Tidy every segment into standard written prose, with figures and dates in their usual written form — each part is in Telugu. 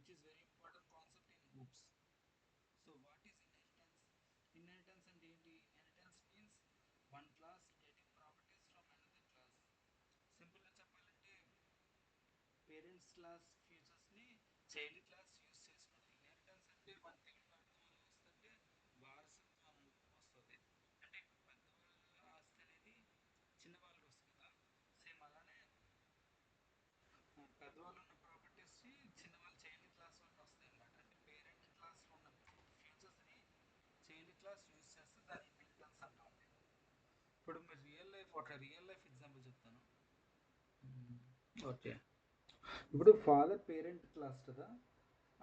which is very important concept in hoops. So what is inheritance? Inheritance and ఏంటి? Inheritance means one class getting properties from another class. Simple గా చెప్పాలంటే పేరెంట్స్ క్లాస్ ఫీచర్స్ ని చైల్డ్ క్లాస్ యూస్ చేసుకోవడం. ఇన్హెరిటెన్స్ అంటే వన్ థింగ్ పెద్దవాళ్ళు వస్తుంటే వారసత్వం వస్తుంది. అంటే ఇప్పుడు పెద్దవాళ్ళ ఆస్తి అనేది చిన్న వాళ్ళకి వస్తుంది కదా. సేమ్ అలానే పెద్దవాళ్ళు ఉన్న ప్రాపర్టీస్ చిన్నవాళ్ళు చైల్డ్ క్లాస్ వాళ్ళకి వస్తాయి అన్నమాట. అంటే పేరెంట్ క్లాస్ లో ఉన్న ఫ్యూచర్స్ ని చైల్డ్ క్లాస్ యూస్ చేస్తే దాన్ని ఇన్హెరిటెన్స్ అంటాం. ఇప్పుడు మీరు రియల్ లైఫ్ ఎగ్జాంపుల్ చెప్తాను. ఓకే, ఇప్పుడు ఫాదర్ పేరెంట్ క్లాస్ కదా,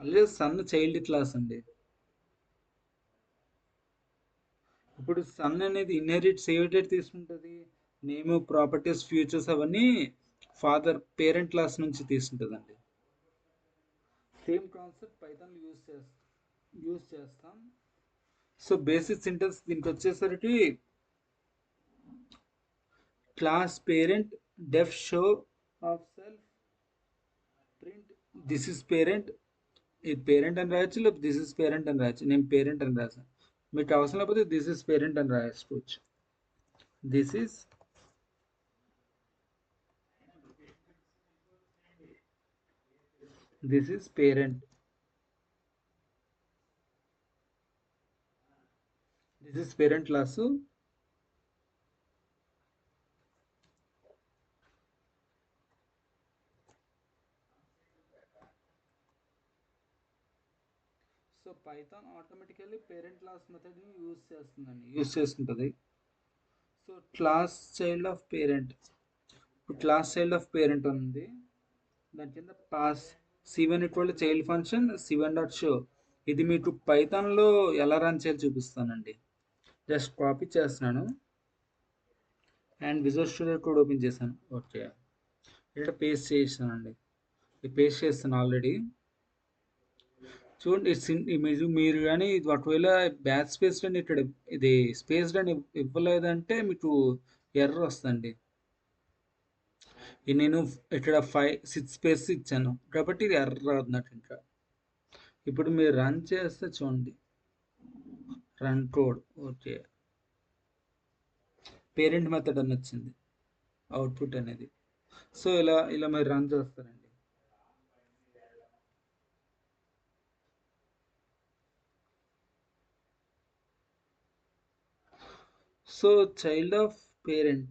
అలాగే సన్ చైల్డ్ క్లాస్ అండి. ఇప్పుడు సన్ అనేది ఇన్హెరిట్స్ ఏమిటైతే తీసుకుంటుంది, నేమ్ ప్రాపర్టీస్ ఫ్యూచర్స్ అవన్నీ ఫాదర్ పేరెంట్ క్లాస్ నుంచి తీసుకుంటుందండి. సేమ్ కాన్సెప్ట్ పైథాన్ యూస్ చేస్తాం. సో బేసిక్ సింటెన్స్ దీనికి వచ్చేసరికి class parent deaf show off self print this is parent. ఇది పేరెంట్ అని రాయొచ్చు, లేకపోతే దిస్ ఇస్ పేరెంట్ అని రాయొచ్చు. నేను పేరెంట్ అని రాసాను, మీకు అవసరం లేకపోతే దిస్ ఇస్ పేరెంట్ అని రాసుకోవచ్చు. This is parent, this is parent class. So Python automatically parent class మెథడ్ని యూస్ చేసుకుంటుంది. So class child of parent, ఇప్పుడు క్లాస్ చైల్డ్ ఆఫ్ పేరెంట్ ఉంది. దాని కింద pass C1 equal child function C1 dot show. ఇది మీకు పైథాన్లో ఎలా రన్ చేయాలో చూపిస్తానండి. జస్ట్ కాపీ చేస్తున్నాను and Visual Studio Code open చేశాను. ఓకే, ఇక్కడ పేస్ట్ చేసానండి. పేస్ట్ చేస్తాను ఆల్రెడీ. చూడండి, మీరు కానీ ఒకవేళ బ్యాక్ స్పేస్ అని ఇక్కడ ఇది స్పేస్ అని ఇవ్వలేదంటే మీకు ఎర్రర్ వస్తుంది. నేను ఇక్కడ 5-6 స్పేస్ ఇచ్చాను కాబట్టి ఇది ఎర్రర్ అవుతున్నట్టు. ఇంకా ఇప్పుడు మీరు రన్ చేస్తే చూడండి, run code. Okay, parent method అని వచ్చింది అవుట్పుట్ అనేది. సో ఇలా మీరు రన్ చేస్తారండి. సో చైల్డ్ ఆఫ్ పేరెంట్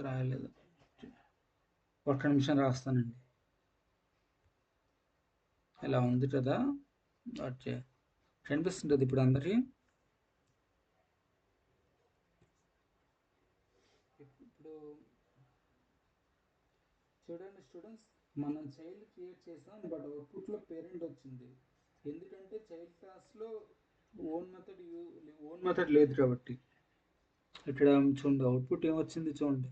రాయలేదు, ఒక్క నిమిషం రాస్తానండి. ఇలా ఉంది కదా. ఓకే, కనిపిస్తుంటుంది ఇప్పుడు అందరికి. ఇప్పుడు చూడండి స్టూడెంట్స్, మనం చైల్డ్ క్రియేట్ చేసాం, బట్ అవుట్పుట్లో పేరెంట్ వచ్చింది. ఎందుకంటే చైల్డ్ క్లాస్లో ఓన్ మెథడ్ లేదు కాబట్టి. ఇక్కడ చూడండి అవుట్పుట్ ఏమొచ్చింది చూడండి.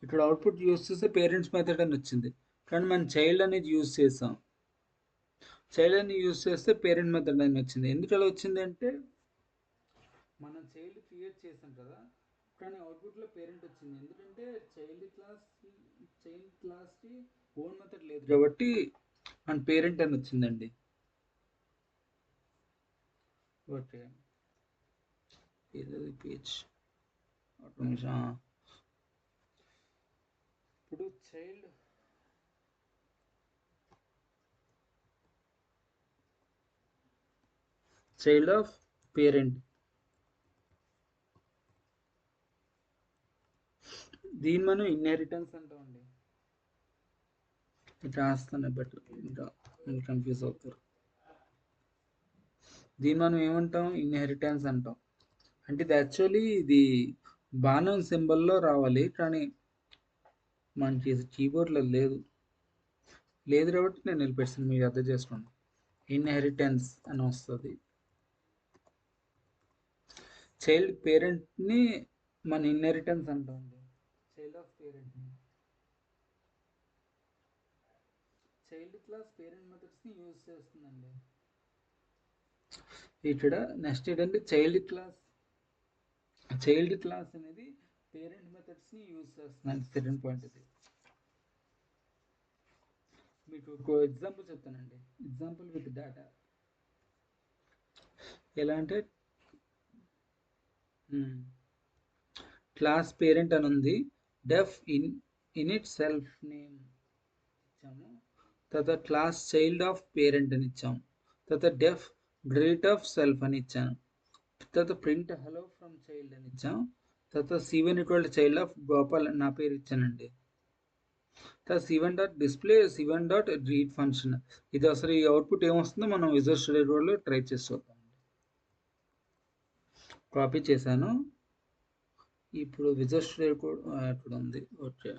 ఇక్కడ అవుట్పుట్ యూస్ చేస్తే పేరెంట్స్ మెథడ్ అని వచ్చింది, కానీ మనం చైల్డ్ అనేది యూస్ చేసాం. చైల్డ్ అని యూస్ చేస్తే పేరెంట్ మెథడ్ అని వచ్చింది. ఎందుకు అలా వచ్చింది అంటే మనం చైల్డ్ క్రియేట్ చేసాం కదా, కానీ అవుట్పుట్లో పేరెంట్ వచ్చింది. ఎందుకంటే చైల్డ్ క్లాస్కి ఓన్ మెథడ్ లేదు కాబట్టి మన పేరెంట్ అని వచ్చిందండి. ఓకే, ఇది పేజ్ ఒక నిమిషం. ఇప్పుడు చైల్డ్ ఆఫ్ పేరెంట్, దీన్ని మనం ఇన్హెరిటెన్స్ అంటామండి. ఇట్లా రాస్తాను బట్ ఇంకా కన్ఫ్యూజ్ అవుతారు. దీన్ని మనం ఏమంటాం, ఇన్హెరిటెన్స్ అంటాం. అంటే ఇది యాక్చువల్లీ ఇది బాణం సింబల్లో రావాలి, కానీ మనకి కీబోర్డ్లో లేదు కాబట్టి నేను నిలిపేస్తాను, మీరు అర్థం చేసుకోండి. ఇన్హెరిటెన్స్ అని వస్తుంది. చైల్డ్ పేరెంట్ని మన ఇన్హెరిటెన్స్ అంటామండి. చైల్డ్ ఆఫ్ పేరెంట్ని చైల్డ్ క్లాస్ పేరెంట్ మెథడ్స్ని యూజ్ చేస్తుందండి. ఇక్కడ నెక్స్ట్ ఏంటంటే చైల్డ్ క్లాస్ అనేది పేరెంట్ మెథడ్స్ని యూజ్ చేస్తుందండి. సెకండ్ పాయింట్ ఇది. మీకు ఒక ఎగ్జాంపుల్ చెప్తానండి. ఎగ్జాంపుల్ విత్ డేటా ఎలా అంటే క్లాస్ పేరెంట్ అని ఉంది. డెఫ్ ఇన్ ఇట్ సెల్ఫ్ నేమ్ ఇచ్చాము. తర్వాత క్లాస్ చైల్డ్ ఆఫ్ పేరెంట్ అని ఇచ్చాము. తర్వాత డెఫ్ గ్రేట్ ఆఫ్ సెల్ఫ్ అని ఇచ్చాను. తర్వాత ప్రింట్ హలో ఫ్రమ్ చైల్డ్ అని ఇచ్చాం. తర్వాత C1 equal child of Gopal నా పేరు ఇచ్చానండి. తర్వాత C1 dot display C1 dot read function. ఇది అసలు ఈ అవుట్పుట్ ఏమొస్తుందో మనం విజువల్ స్టూడియో కోడ్లో ట్రై చేసి చూద్దాం. కాపీ చేశాను. ఇప్పుడు విజువల్ స్టూడియో కోడ్ ఇక్కడ ఉంది. ఓకే,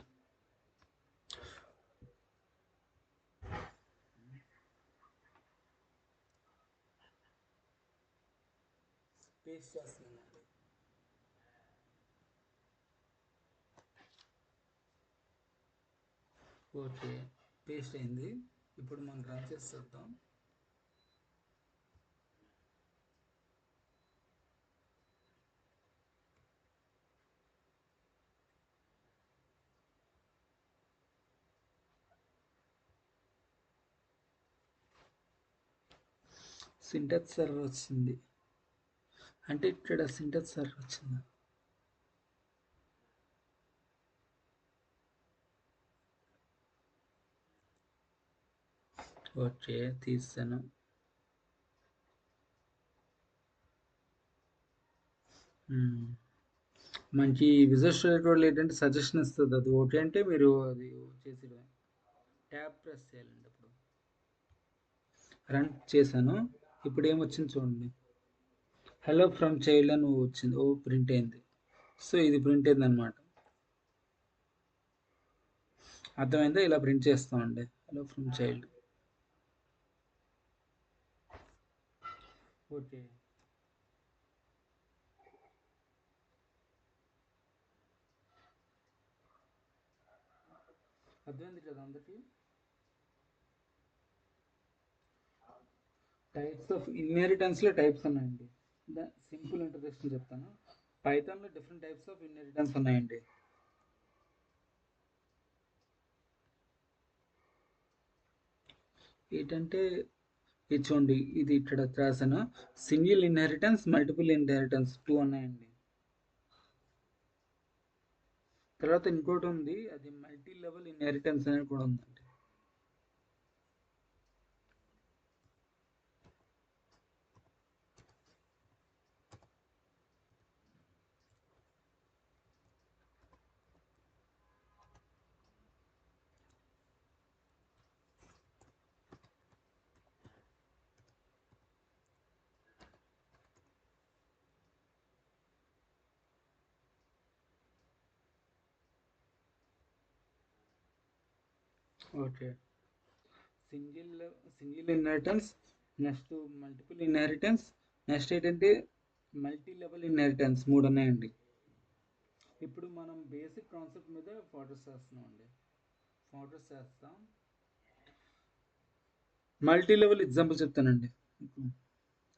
పేస్ట్ చేస్తున్నానండి. ఓకే, పేస్ట్ అయింది. ఇప్పుడు మనం రన్ చేసి చూద్దాం. సింటాక్స్ ఎర్రర్ వచ్చింది. అంటే ఇక్కడ సింటాక్స్ ఎర్రర్ వచ్చింది. ఓకే, తీసాను. మనకి విజువల్ స్టూడియో కోడ్లో ఏంటంటే సజెషన్ ఇస్తుంది. అది ఓకే అంటే మీరు అది చేసి ట్యాబ్ ప్రెస్ చేయాలండి. అప్పుడు రన్ చేశాను. ఇప్పుడు ఏమొచ్చింది చూడండి. హలో ఫ్రమ్ చైల్డ్ అని వచ్చింది. ఓ ప్రింట్ అయింది. సో ఇది ప్రింట్ అయింది అనమాట. అర్థమైందా? ఇలా ప్రింట్ చేస్తామండి. Hello from child. ఓకే, అర్థమైంది కదా అందరికి? టైప్స్ ఆఫ్ ఇన్హెరిటెన్స్లో టైప్స్ ఉన్నాయండి. సింపుల్ ఇంట్రడక్షన్ చెప్తాను. పైథాన్లో డిఫరెంట్ టైప్స్ ఆఫ్ ఇన్హెరిటెన్స్ ఉన్నాయండి. ఏంటంటే ఇది చూడండి, ఇది ఇక్కడ రాసాను. సింగిల్ ఇన్హెరిటెన్స్, మల్టిపుల్ ఇన్హెరిటెన్స్ 2 ఉన్నాయండి. తర్వాత ఇంకోటి ఉంది, అది మల్టీ లెవెల్ ఇన్హెరిటెన్స్ అనేది కూడా ఉందండి. Okay, single inheritance, next multiple inheritance, next ఏంటంటే మల్టీ లెవెల్ ఇన్హెరిటెన్స్ 3 ఉన్నాయండి. ఇప్పుడు మనం బేసిక్ కాన్సెప్ట్ మీద ఫోకస్ చేస్తున్నాం అండి. ఫోకస్ చేస్తాం. మల్టీ లెవెల్ ఎగ్జాంపుల్ చెప్తానండి.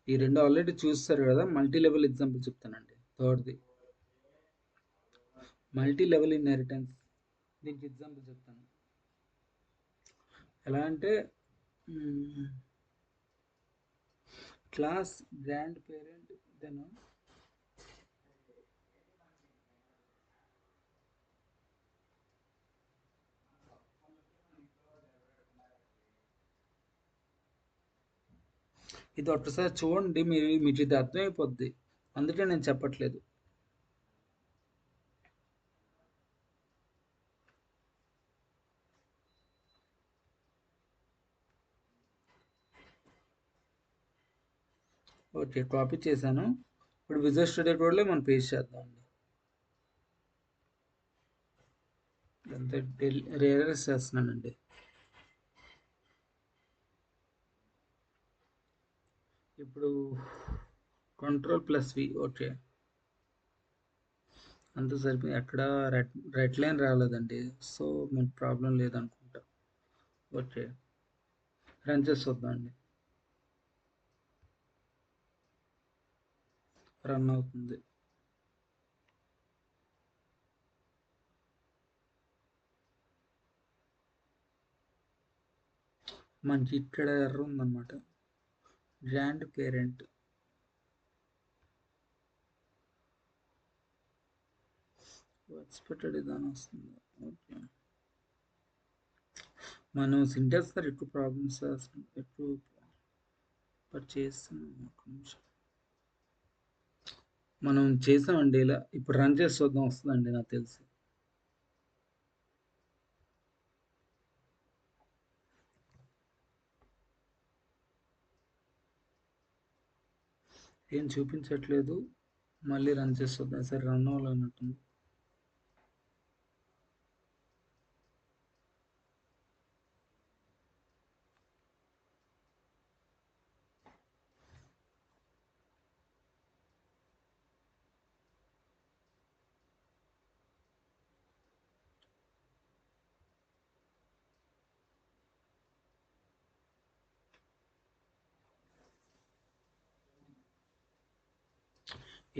ఈ రెండు ఆల్రెడీ చూస్తారు కదా. మల్టీ లెవెల్ ఎగ్జాంపుల్ చెప్తానండి. థర్డ్ది మల్టీ లెవెల్ ఇన్హెరిటెన్స్. దీనికి ఎగ్జాంపుల్ చెప్తాను. ఎలా అంటే క్లాస్ గ్రాండ్ పేరెంట్ దెన్ ఇది ఒక్కసారి చూడండి, మీకు ఇది అర్థమైపోద్ది. అందుకే నేను చెప్పట్లేదు. ఓకే, కాపీ చేశాను. ఇప్పుడు విజువల్ స్టూడియో కోడ్లో మనం పేస్ట్ చేద్దాం అండి. అంతే, రియలైజ్ చేస్తున్నానండి. ఇప్పుడు Ctrl+V. ఓకే, అంత సరిపోయి ఎక్కడ రెడ్ లైన్ రాలేదండి. సో మనకు ప్రాబ్లం లేదనుకుంటా. ఓకే, రన్ చేసి చూద్దాం అండి. రన్ అవుతుంది. మనకి ఇక్కడ ఎర్ర ఉందన్నమాట. గ్రాండ్ పేరెంట్ ఎక్స్పెక్టెడ్ విధానం వస్తుంది. ఓకే, మనం సింటాక్స్ సార్ ఎక్కువ ప్రాబ్లమ్స్ ఎక్కువ చేస్తున్నాం. ఒక నిమిషం, మనం చేసామండి ఇలా. ఇప్పుడు రన్ చేసి చూద్దాం, వస్తుందండి నాకు తెలిసి. ఏం చూపించట్లేదు. మళ్ళీ రన్ చేసి చూద్దాం. సరే, రన్ అవ్వాలన్నట్టుంది.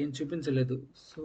ఏం చూపించలేదు. సో